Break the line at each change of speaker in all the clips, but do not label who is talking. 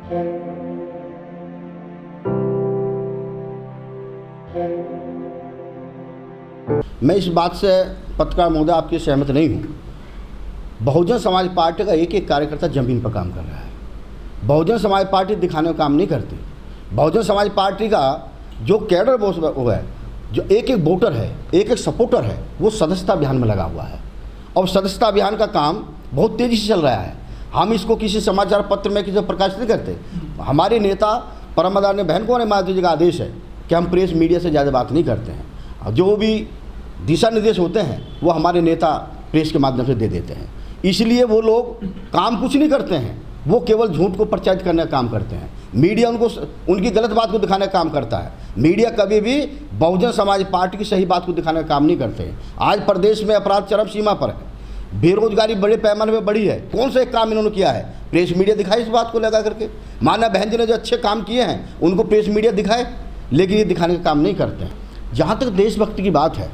मैं इस बात से पत्रकार महोदय आपकी सहमत नहीं हूँ। बहुजन समाज पार्टी का एक एक कार्यकर्ता जमीन पर काम कर रहा है। बहुजन समाज पार्टी दिखाने का काम नहीं करती। बहुजन समाज पार्टी का जो कैडर वो है, जो एक एक वोटर है, एक एक सपोर्टर है, वो सदस्यता अभियान में लगा हुआ है। और सदस्यता अभियान का काम बहुत तेज़ी से चल रहा है। हम इसको किसी समाचार पत्र में किसी प्रकाशित नहीं करते। हमारे नेता परम आदरणीय बहन कुमारी मायावती जी का आदेश है कि हम प्रेस मीडिया से ज़्यादा बात नहीं करते हैं। जो भी दिशा निर्देश होते हैं वो हमारे नेता प्रेस के माध्यम से दे देते हैं। इसलिए वो लोग काम कुछ नहीं करते हैं, वो केवल झूठ को प्रचारित करने का काम करते हैं। मीडिया उनको उनकी गलत बात को दिखाने का काम करता है। मीडिया कभी भी बहुजन समाज पार्टी की सही बात को दिखाने का काम नहीं करते हैं। आज प्रदेश में अपराध चरम सीमा पर है, बेरोजगारी बड़े पैमाने पर बढ़ी है। कौन सा एक काम इन्होंने किया है? प्रेस मीडिया दिखाए इस बात को लगा करके। माना बहन जी ने जो अच्छे काम किए हैं उनको प्रेस मीडिया दिखाए, लेकिन ये दिखाने का काम नहीं करते हैं। जहाँ तक देशभक्ति की बात है,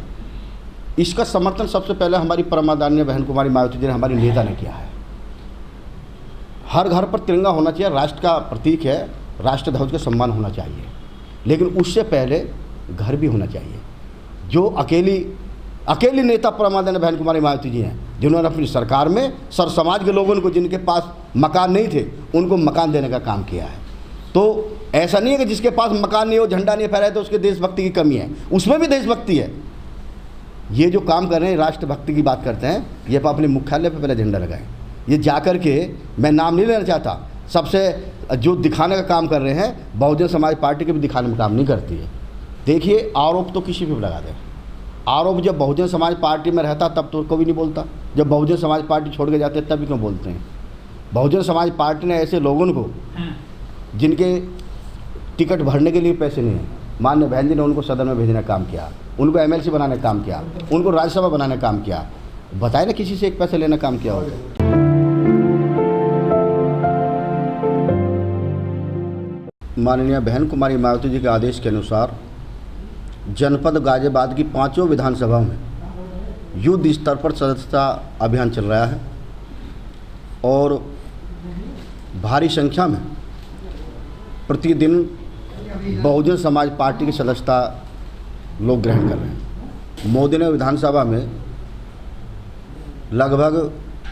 इसका समर्थन सबसे पहले हमारी परम आदरणीय बहन कुमारी मायावती जी ने, हमारी नेता ने किया है। हर घर पर तिरंगा होना चाहिए, राष्ट्र का प्रतीक है, राष्ट्र ध्वज का सम्मान होना चाहिए, लेकिन उससे पहले घर भी होना चाहिए। जो अकेली नेता परम आदरणीय बहन कुमारी मायावती जी हैं, जिन्होंने अपनी सरकार में सर समाज के लोगों को, जिनके पास मकान नहीं थे, उनको मकान देने का काम किया है। तो ऐसा नहीं है कि जिसके पास मकान नहीं हो, झंडा नहीं फहराए तो उसके देशभक्ति की कमी है, उसमें भी देशभक्ति है। ये जो काम कर रहे हैं, राष्ट्रभक्ति की बात करते हैं, ये अपने मुख्यालय पर पहले झंडा लगाएं। ये जाकर के, मैं नाम नहीं लेना चाहता, सबसे जो दिखाने का काम कर रहे हैं, बहुजन समाज पार्टी के भी दिखाने में काम नहीं करती है। देखिए, आरोप तो किसी भी लगा दें। आरोप जब बहुजन समाज पार्टी में रहता तब तो कोई नहीं बोलता, जब बहुजन समाज पार्टी छोड़ के जाते तब भी क्यों बोलते हैं? बहुजन समाज पार्टी ने ऐसे लोगों को, जिनके टिकट भरने के लिए पैसे नहीं हैं, माननीय बहन जी ने उनको सदन में भेजने का काम किया, उनको एमएलसी बनाने का काम किया, उनको राज्यसभा बनाने का काम किया। बताए ना किसी से एक पैसे लेने का काम किया होगा? माननीय बहन कुमारी मायावती जी के आदेश के अनुसार जनपद गाजियाबाद की 5 विधानसभाओं में युद्ध स्तर पर सदस्यता अभियान चल रहा है और भारी संख्या में प्रतिदिन बहुजन समाज पार्टी की सदस्यता लोग ग्रहण कर रहे हैं। मोदी विधानसभा में लगभग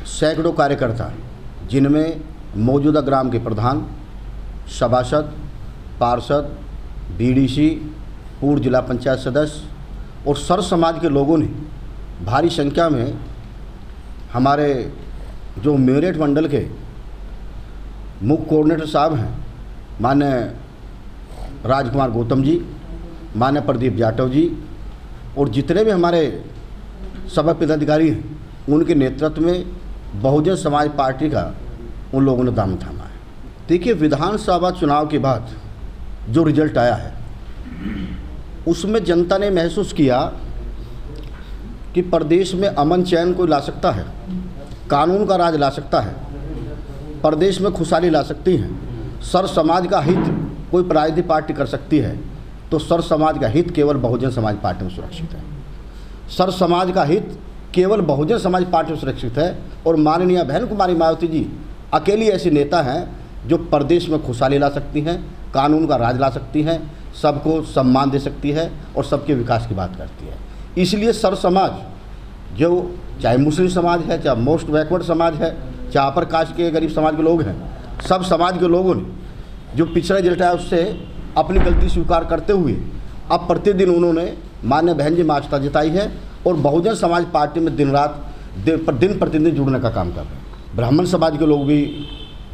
सैकड़ों कार्यकर्ता, जिनमें मौजूदा ग्राम के प्रधान, सभासद, पार्षद, बीडीसी, पूर्व जिला पंचायत सदस्य और सर्व समाज के लोगों ने भारी संख्या में हमारे जो मेरठ मंडल के मुख्य कोऑर्डिनेटर साहब हैं, माननीय राजकुमार गौतम जी, माननीय प्रदीप जाटव जी, और जितने भी हमारे सभा पदाधिकारी हैं, उनके नेतृत्व में बहुजन समाज पार्टी का उन लोगों ने दामन थामा है। देखिए, विधानसभा चुनाव के बाद जो रिजल्ट आया है, उसमें जनता ने महसूस किया कि प्रदेश में अमन चैन कोई ला सकता है, कानून का राज ला सकता है, प्रदेश में खुशहाली ला सकती है, सर्व समाज का हित कोई राजनीतिक पार्टी कर सकती है, तो सर्व समाज का हित केवल बहुजन समाज पार्टी में सुरक्षित है। सर्व समाज का हित केवल बहुजन समाज पार्टी में सुरक्षित है। और माननीय बहन कुमारी मायावती जी अकेली ऐसी नेता हैं जो प्रदेश में खुशहाली ला सकती हैं, कानून का राज ला सकती हैं, सबको सम्मान दे सकती है और सबके विकास की बात करती है। इसलिए सर्व समाज, जो चाहे मुस्लिम समाज है, चाहे मोस्ट बैकवर्ड समाज है, चाहे अपर कास्ट के गरीब समाज के लोग हैं, सब समाज के लोगों ने जो पिछड़ा रिजल्ट है उससे अपनी गलती स्वीकार करते हुए अब प्रतिदिन उन्होंने माननीय बहन जी में आस्था जताई है और बहुजन समाज पार्टी में दिन प्रतिदिन जुड़ने का काम कर रहे हैं। ब्राह्मण समाज के लोग भी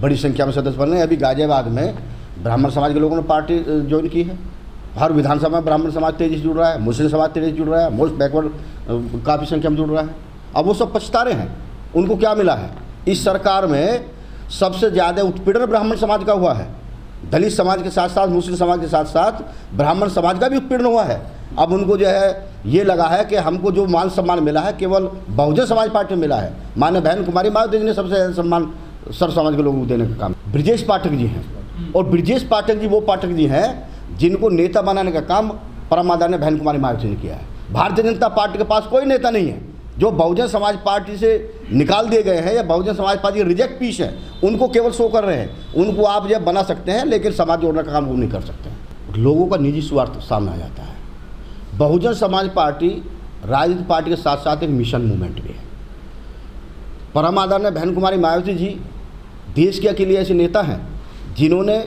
बड़ी संख्या में सदस्य बन रहे हैं। अभी गाजियाबाद में ब्राह्मण समाज के लोगों ने पार्टी ज्वाइन की है। हर विधानसभा में ब्राह्मण समाज तेजी से जुड़ रहा है, मुस्लिम समाज तेजी से जुड़ रहा है, मोस्ट बैकवर्ड काफ़ी संख्या में जुड़ रहा है। अब वो सब पछता रहे हैं। उनको क्या मिला है? इस सरकार में सबसे ज़्यादा उत्पीड़न ब्राह्मण समाज का हुआ है। दलित समाज के साथ साथ, मुस्लिम समाज के साथ साथ ब्राह्मण समाज का भी उत्पीड़न हुआ है। अब उनको जो है ये लगा है कि हमको जो मान सम्मान मिला है केवल बहुजन समाज पार्टी में मिला है। माननीय बहन कुमारी मायावती जी ने सबसे ज़्यादा सम्मान सर्व समाज के लोगों को देने का काम ब्रजेश पाठक जी हैं। और ब्रजेश पाठक जी वो पाठक जी हैं जिनको नेता बनाने का काम परम आदरणीय बहन कुमारी मायावती ने किया है। भारतीय जनता पार्टी के पास कोई नेता नहीं है, जो बहुजन समाज पार्टी से निकाल दिए गए हैं या Bahujan Samaj party reject piece है, उनको केवल शो कर रहे हैं। उनको आप जब बना सकते हैं, लेकिन समाज जोड़ने का काम वो नहीं कर सकते हैं। लोगों का निजी स्वार्थ सामने आ जाता है। बहुजन समाज पार्टी राजनीतिक पार्टी के साथ साथ एक मिशन मूवमेंट भी है। परम आदरणीय बहन कुमारी मायावती जी देश के अकेले ऐसे नेता हैं जिन्होंने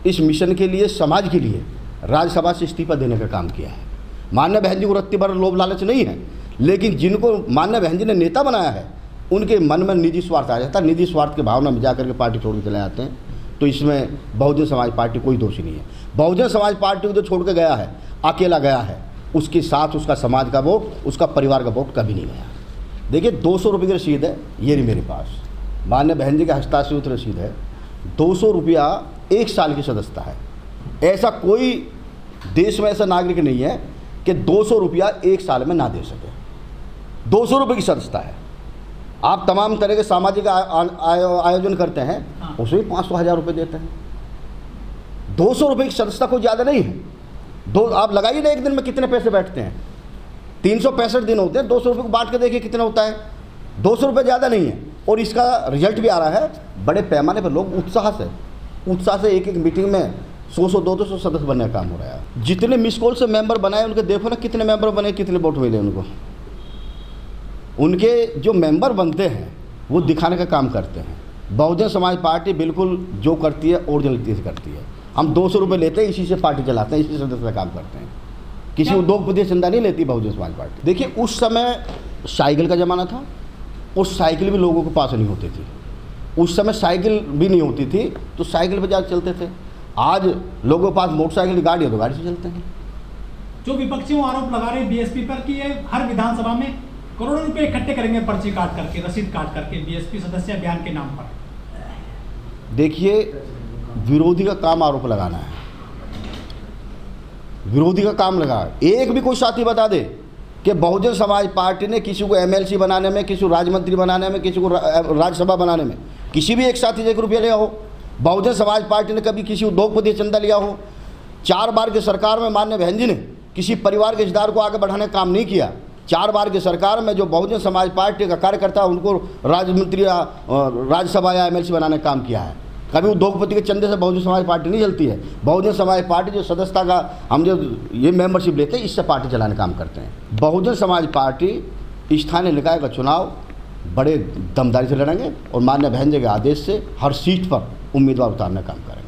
इस मिशन के लिए, समाज के लिए राज्यसभा से इस्तीफा देने का काम किया है। माननीय बहन जी को रत्ती भर लोभ लालच नहीं है, लेकिन जिनको माननीय बहन जी ने नेता बनाया है उनके मन में निजी स्वार्थ आ जाता है। निजी स्वार्थ की भावना में जाकर के पार्टी छोड़ के चले जाते हैं। तो इसमें बहुजन समाज पार्टी कोई दोषी नहीं है। बहुजन समाज पार्टी को जो छोड़ के गया है, अकेला गया है, उसके साथ उसका समाज का वोट, उसका परिवार का वोट कभी नहीं गया। देखिए 200 रुपये की रसीद है, ये रही मेरे पास, माननीय बहन जी के हस्ताक्षरित रसीद है। 200 रुपया 1 साल की सदस्यता है। ऐसा कोई देश में ऐसा नागरिक नहीं है कि 200 रुपया 1 साल में ना दे सके। 200 रुपये की सदस्यता है। आप तमाम तरह के सामाजिक आयोजन करते हैं, उसमें 500-1000 रुपये देते हैं। 200 रुपये की सदस्यता कोई ज़्यादा नहीं है। आप लगाइए ना, एक दिन में कितने पैसे बैठते हैं? 365 दिन होते हैं। 200 रुपये को बांट के देखिए कितना होता है। 200 रुपये ज़्यादा नहीं है। और इसका रिजल्ट भी आ रहा है। बड़े पैमाने पर लोग उत्साह से एक मीटिंग में 100-200 सदस्य बनने का काम हो रहा है। जितने मिस कॉल से मेंबर बनाए, उनके देखो ना कितने मेंबर बने, कितने वोट मिले उनको। उनके जो मेंबर बनते हैं वो दिखाने का काम करते हैं। बहुजन समाज पार्टी बिल्कुल जो करती है ओरिजिनलिटी से करती है। हम 200 रुपये लेते हैं, इसी से पार्टी चलाते हैं, इसी सदस्य का काम करते हैं। किसी उद्योगपति चंदा नहीं लेती बहुजन समाज पार्टी। देखिए उस समय साइकिल का ज़माना था, उस साइकिल भी लोगों के पास नहीं होती थी। उस समय साइकिल भी नहीं होती थी, तो साइकिल पर जाकर चलते थे। आज लोगों के पास मोटरसाइकिल की गाड़ी है तो गाड़ी से चलते हैं।
जो विपक्षी आरोप लगा रहे हैं बीएसपी पर कि ये हर विधानसभा में करोड़ों रुपए इकट्ठे करेंगे पर्ची काट करके, रसीद काट करके, बीएसपी सदस्य अभियान के नाम पर।
देखिए विरोधी का काम आरोप लगाना है, विरोधी का काम लगा। एक भी कोई साथी बता दे कि बहुजन समाज पार्टी ने किसी को एमएलसी बनाने में, किसी को राज्य मंत्री बनाने में, किसी को राज्यसभा बनाने में, किसी भी एक साथी 1 रुपया लिया हो। बहुजन समाज पार्टी ने कभी किसी उद्योगपति चंदा लिया हो। 4 बार की सरकार में माननीय बहन जी ने किसी परिवार के रिश्तेदार को आगे बढ़ाने का काम नहीं किया। 4 बार की सरकार में जो बहुजन समाज पार्टी का कार्यकर्ता उनको राज्य मंत्री या राज्यसभा या एमएलसी बनाने का काम किया है। कभी उद्योगपति के चंदे से बहुजन समाज पार्टी नहीं चलती है। बहुजन समाज पार्टी जो सदस्यता का हम जो ये मेंबरशिप लेते हैं, इससे पार्टी चलाने का काम करते हैं। बहुजन समाज पार्टी स्थानीय निकाय का चुनाव बड़े दमदारी से लड़ेंगे और माननीय बहन जी के आदेश से हर सीट पर उम्मीदवार उतारने का काम करेंगे।